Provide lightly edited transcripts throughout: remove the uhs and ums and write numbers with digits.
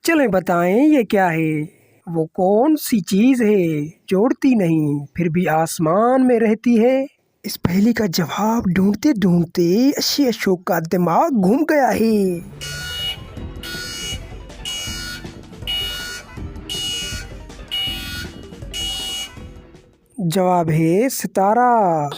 चलें बताएं ये क्या है। वो कौन सी चीज है जो उड़ती नहीं फिर भी आसमान में रहती है। इस पहेली का जवाब ढूंढते ढूंढते अच्छी अशोक का दिमाग घूम गया है। जवाब है सितारा।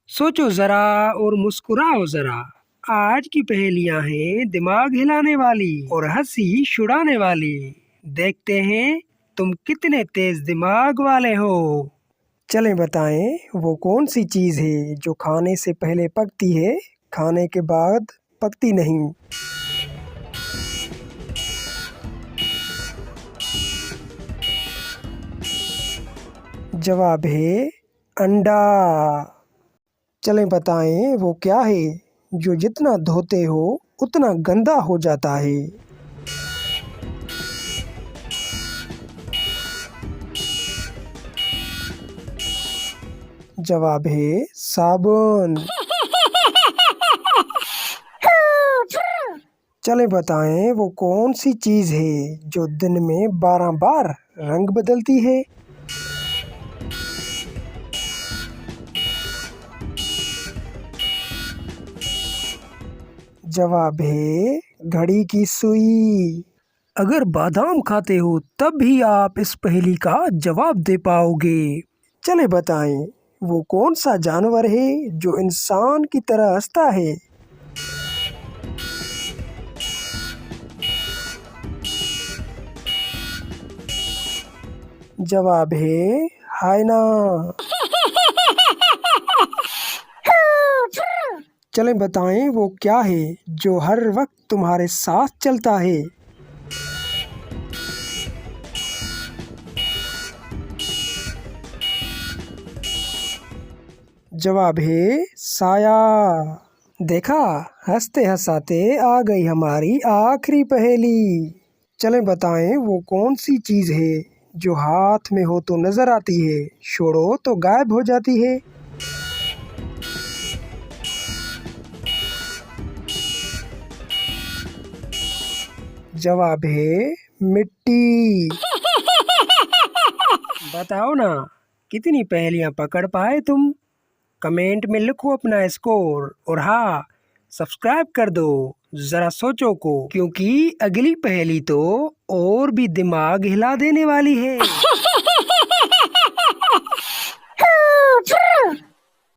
सोचो जरा और मुस्कुराओ जरा। आज की पहेलियां हैं दिमाग हिलाने वाली और हंसी छुड़ाने वाली। देखते हैं तुम कितने तेज दिमाग वाले हो। चलें बताएं वो कौन सी चीज है जो खाने से पहले पकती है, खाने के बाद पकती नहीं। जवाब है अंडा। चलें बताएं वो क्या है जो जितना धोते हो उतना गंदा हो जाता है। जवाब है साबुन। चलें बताएं वो कौन सी चीज है जो दिन में 12 बार रंग बदलती है। जवाब है घड़ी की सुई। अगर बादाम खाते हो तब भी आप इस पहेली का जवाब दे पाओगे। चले बताएं वो कौन सा जानवर है जो इंसान की तरह हंसता है। जवाब है हायना। चलें बताएं वो क्या है जो हर वक्त तुम्हारे साथ चलता है। जवाब है साया। देखा, हंसते हंसाते आ गई हमारी आखिरी पहेली। चलें बताएं वो कौन सी चीज है जो हाथ में हो तो नजर आती है, छोड़ो तो गायब हो जाती है। जवाब है मिट्टी। बताओ ना कितनी पहेलियां पकड़ पाए तुम। कमेंट में लिखो अपना स्कोर और हाँ, सब्सक्राइब कर दो जरा सोचो को, क्योंकि अगली पहेली तो और भी दिमाग हिला देने वाली है।